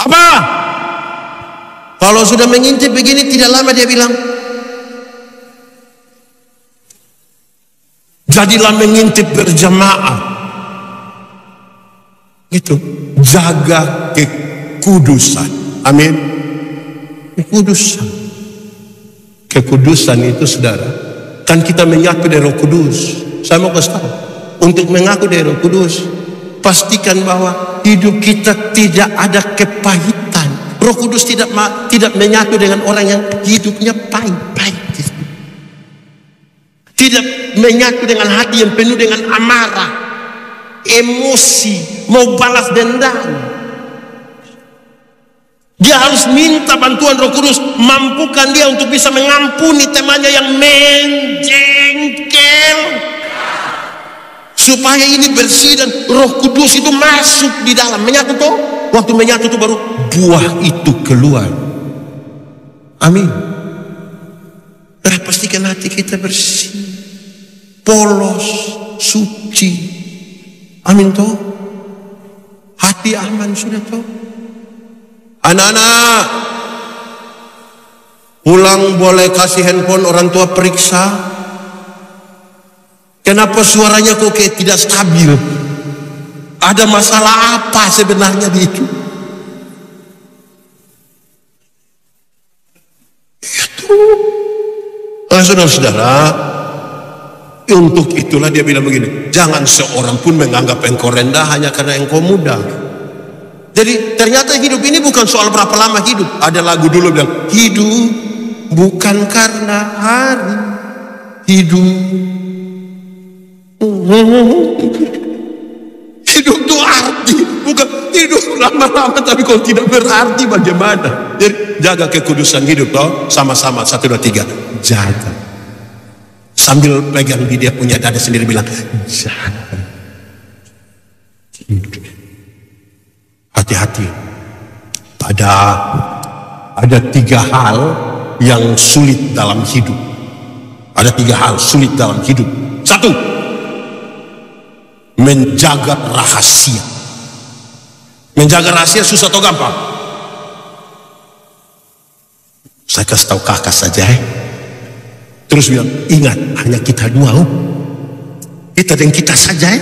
Apa? Kalau sudah mengintip begini, tidak lama dia bilang, Jadilah mengintip berjamaah. Itu jaga kekudusan. Amin. Kekudusan. Kekudusan itu saudara, kan kita menyatu dari Roh Kudus. Saya mau kasih tahu, untuk mengaku dari Roh Kudus, pastikan bahwa hidup kita tidak ada kepahitan. Roh Kudus tidak menyatu dengan orang yang hidupnya pahit-pahit. Tidak menyatu dengan hati yang penuh dengan amarah, emosi, mau balas dendam. Dia harus minta bantuan Roh Kudus, mampukan dia untuk bisa mengampuni temannya yang menjengkel, supaya ini bersih dan Roh Kudus itu masuk di dalam, menyatu tuh. Waktu menyatu tuh baru buah itu keluar. Amin. Nah, pastikan hati kita bersih, polos, suci. Amin toh. Hati aman sudah toh. Anak-anak, pulang boleh kasih handphone orang tua periksa. Kenapa suaranya kok kayak tidak stabil? Ada masalah apa sebenarnya di itu? Saudara-saudara, untuk itulah dia bilang begini, jangan seorang pun menganggap engkau rendah hanya karena engkau muda. Jadi ternyata hidup ini bukan soal berapa lama hidup. Ada lagu dulu bilang, hidup bukan karena hari, hidup hidup itu arti, bukan hidup lama-lama tapi kalau tidak berarti bagaimana. Jadi jaga kekudusan hidup toh, sama-sama 1, 2, 3 jaga. Sambil pegang di dia punya dada sendiri bilang, jaga hidup. Hati-hati. Ada 3 hal yang sulit dalam hidup. Ada 3 hal sulit dalam hidup. 1, menjaga rahasia. Menjaga rahasia susah atau gampang? Saya kasih tahu kakak saja Terus bilang, ingat hanya kita 2 kita dan kita saja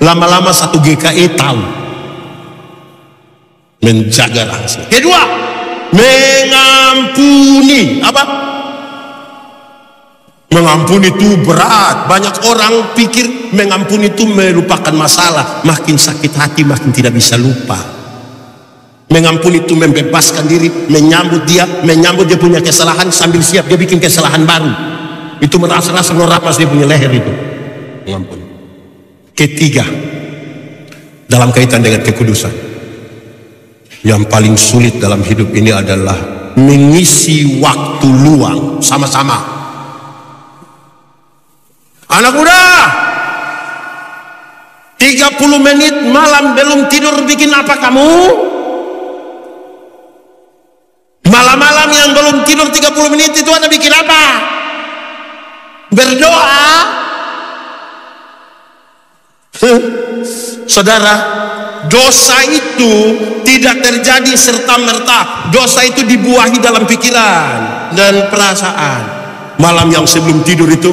Lama-lama 1 GKI tahu. Menjaga rahasia. Kedua, mengampuni. Apa? Mengampuni itu berat. Banyak orang pikir mengampuni itu melupakan masalah. Makin sakit hati, makin tidak bisa lupa. Mengampuni itu membebaskan diri, menyambut dia punya kesalahan sambil siap dia bikin kesalahan baru. Itu merasa-rasa merapas dia punya leher itu. Mengampuni. Ketiga, dalam kaitan dengan kekudusan, yang paling sulit dalam hidup ini adalah mengisi waktu luang sama-sama. Anak muda, 30 menit malam belum tidur bikin apa kamu? Malam-malam yang belum tidur 30 menit itu Anda bikin apa? Berdoa. Saudara, dosa itu tidak terjadi serta-merta. Dosa itu dibuahi dalam pikiran dan perasaan. Malam yang sebelum tidur itu,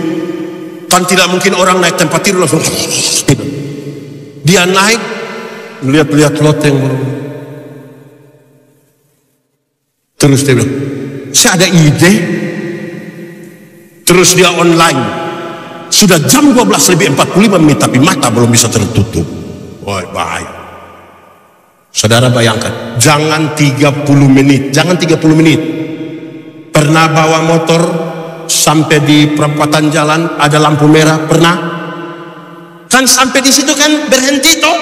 kan tidak mungkin orang naik tempat tidur langsung tidur. Dia naik, lihat-lihat loteng. Terus dia bilang, saya ada ide. Terus dia online. Sudah jam 12:45 tapi mata belum bisa tertutup. Wah, bahaya. Saudara bayangkan, jangan 30 menit. Pernah bawa motor sampai di perempatan jalan ada lampu merah? Pernah? Kan sampai di situ kan berhenti toh.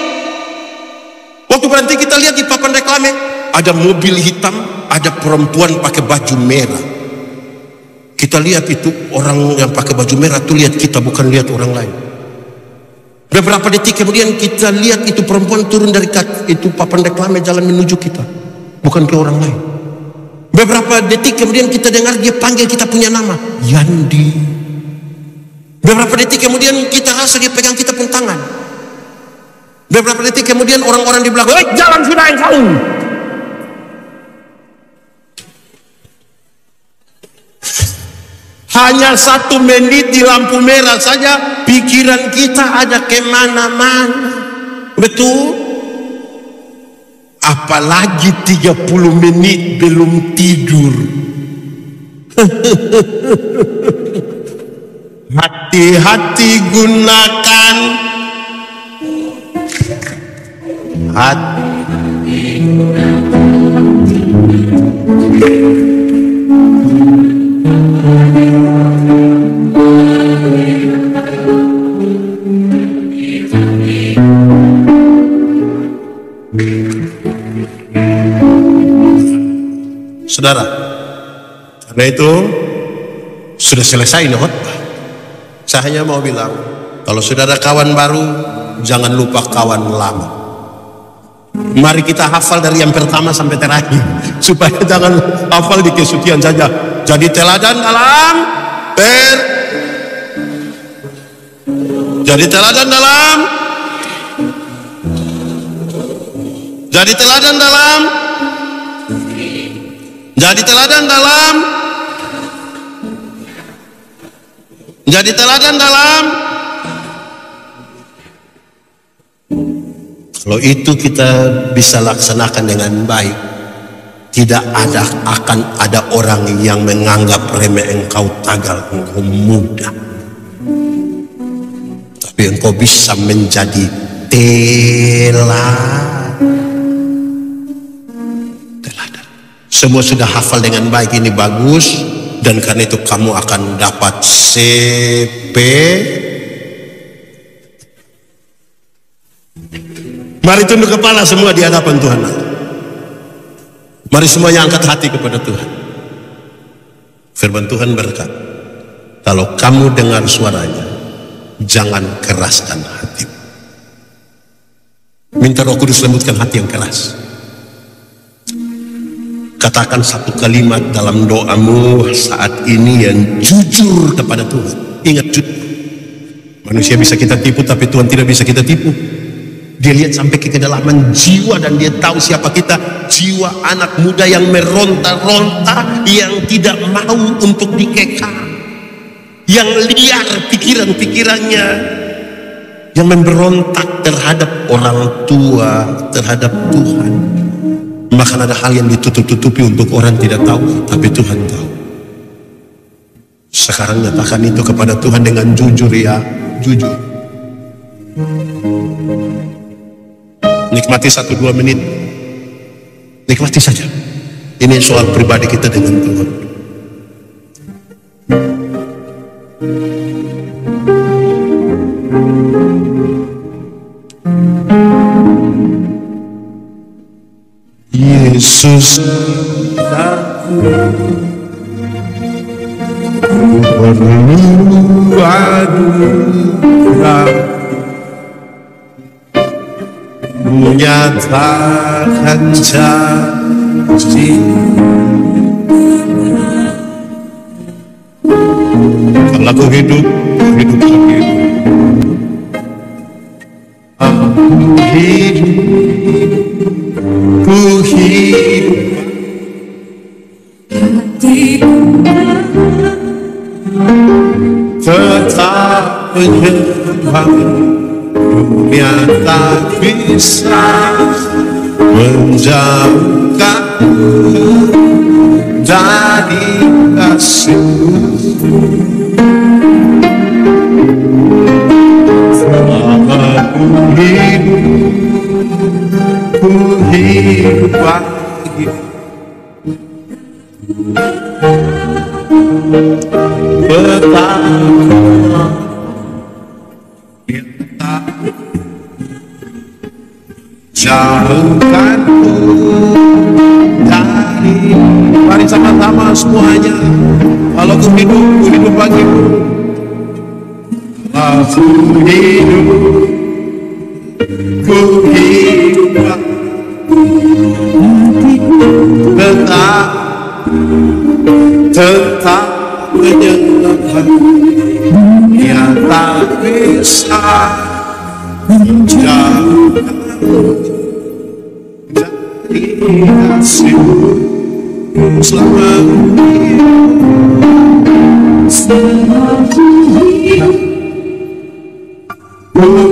Waktu berhenti kita lihat di papan reklame ada mobil hitam, ada perempuan pakai baju merah. Kita lihat itu orang yang pakai baju merah tuh lihat kita, bukan lihat orang lain. Beberapa detik kemudian kita lihat itu perempuan turun dari itu papan reklame jalan menuju kita, bukan ke orang lain. Beberapa detik kemudian kita dengar dia panggil kita punya nama, Yandi. Beberapa detik kemudian kita rasa dia pegang kita pun tangan. Beberapa detik kemudian orang-orang di belakang, jalan sudah engkau. Hanya 1 menit di lampu merah saja pikiran kita ada kemana-mana. Betul? Apalagi 30 menit belum tidur. Hati-hati gunakan hati. Saudara, karena itu sudah selesai khotbah. Saya hanya mau bilang, kalau saudara kawan baru, jangan lupa kawan lama. Mari kita hafal dari yang pertama sampai terakhir, supaya jangan hafal di kesucian saja. Jadi teladan dalam jadi teladan dalam jadi teladan dalam jadi teladan dalam jadi teladan dalam. Kalau itu kita bisa laksanakan dengan baik, tidak akan ada orang yang menganggap remeh engkau, tagal engkau muda, tapi engkau bisa menjadi teladan. Semua sudah hafal dengan baik, ini bagus, dan karena itu kamu akan dapat CP. Mari tunduk kepala semua di hadapan Tuhan. Mari semuanya angkat hati kepada Tuhan. Firman Tuhan berkata, kalau kamu dengar suaranya, jangan keraskan hatimu. Minta Roh Kudus lembutkan hati yang keras. Katakan 1 kalimat dalam doamu saat ini yang jujur kepada Tuhan. Ingat, jujur. Manusia bisa kita tipu, tapi Tuhan tidak bisa kita tipu. Dia lihat sampai ke kedalaman jiwa dan dia tahu siapa kita. Jiwa anak muda yang meronta-ronta, yang tidak mau untuk dikekang, yang liar pikiran-pikirannya, yang memberontak terhadap orang tua, terhadap Tuhan. Bahkan ada hal yang ditutup-tutupi untuk orang tidak tahu, tapi Tuhan tahu. Sekarang nyatakan itu kepada Tuhan dengan jujur, ya, jujur. Nikmati 1-2 menit, nikmati saja. Ini soal pribadi kita dengan Tuhan. Yesus, aku perlu anugerah, menyatakan janji. Kalau aku hidup lagi. Aku hidup tetap menyembah. Dunia tak bisa menjauhkanku dari kasih-Mu. Ku hidup lagi. Betapa jauhkanku dari. Mari sama-sama semuanya. Kalau ku hidup bagimu. Aku hidup, ku hidup tetap menyenangkan. Yang tak bisa menjauhkanku dari kasih-Mu selama hidup.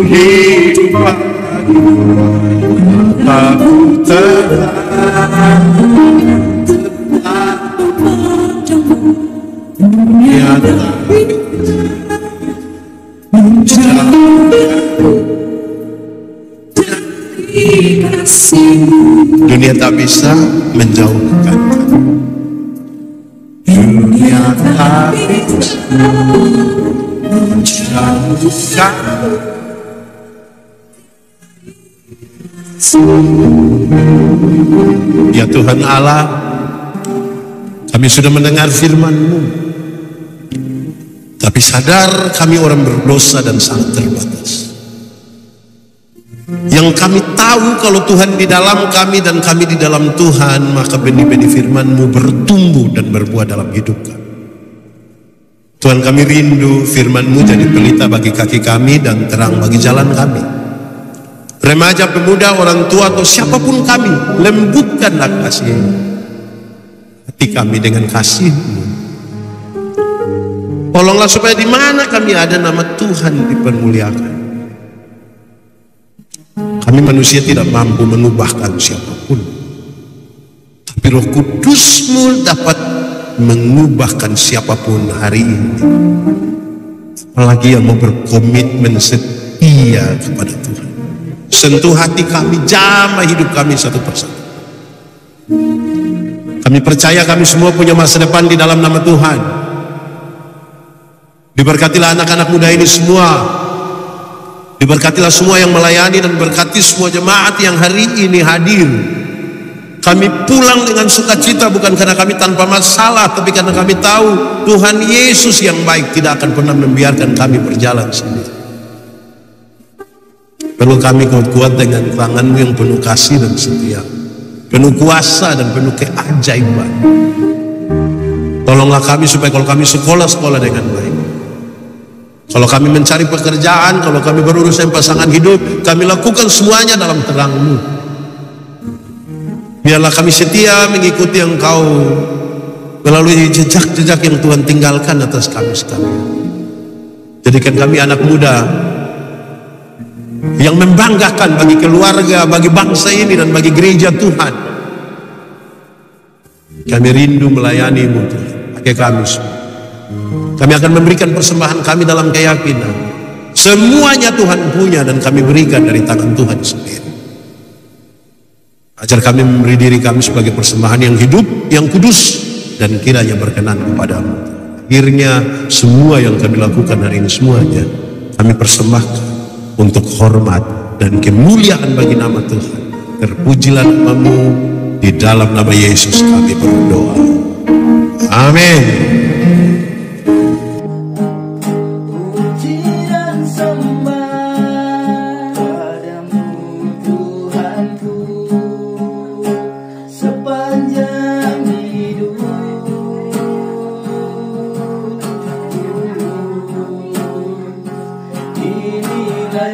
hidup lagi, aku dunia tak bisa menjauhkan, dunia tak bisa menjauhkan. Ya Tuhan Allah, kami sudah mendengar firman-Mu, tapi sadar kami orang berdosa dan sangat terbatas. Yang kami tahu kalau Tuhan di dalam kami dan kami di dalam Tuhan, maka benih-benih firman-Mu bertumbuh dan berbuah dalam hidup kami. Tuhan, kami rindu firman-Mu jadi pelita bagi kaki kami dan terang bagi jalan kami. Remaja, pemuda, orang tua atau siapapun kami, lembutkanlah kasih hati kami dengan kasih-Mu. Tolonglah supaya di mana kami ada, nama Tuhan dipermuliakan. Kami manusia tidak mampu mengubahkan siapapun, tapi Roh Kudus-Mu dapat mengubahkan siapapun hari ini. Apalagi yang mau berkomitmen setia kepada Tuhan. Sentuh hati kami, jamah hidup kami satu persatu. Kami percaya kami semua punya masa depan di dalam nama Tuhan. Diberkatilah anak-anak muda ini semua. Diberkatilah semua yang melayani dan berkati semua jemaat yang hari ini hadir. Kami pulang dengan sukacita bukan karena kami tanpa masalah, tapi karena kami tahu Tuhan Yesus yang baik tidak akan pernah membiarkan kami berjalan sendiri. Perlu kami kuat dengan tangan-Mu yang penuh kasih dan setia, penuh kuasa dan penuh keajaiban. Tolonglah kami supaya kalau kami sekolah dengan baik, kalau kami mencari pekerjaan, kalau kami berurusan pasangan hidup, kami lakukan semuanya dalam terang-Mu. Biarlah kami setia mengikuti Engkau melalui jejak-jejak yang Tuhan tinggalkan atas kami sekalian. Jadikan kami anak muda yang membanggakan bagi keluarga, bagi bangsa ini dan bagi gereja Tuhan. Kami rindu melayani-Mu Tuhan. Pakai kami semua. Kami akan memberikan persembahan kami dalam keyakinan semuanya Tuhan punya dan kami berikan dari tangan Tuhan sendiri. Ajar kami memberi diri kami sebagai persembahan yang hidup, yang kudus, dan kiranya berkenan kepada-Mu. Akhirnya semua yang kami lakukan hari ini semuanya kami persembahkan untuk hormat dan kemuliaan bagi nama Tuhan. Terpujilah nama-Mu, di dalam nama Yesus kami berdoa. Amin. Puji dan sembah padamu Tuhanku sepanjang hidup. Inilah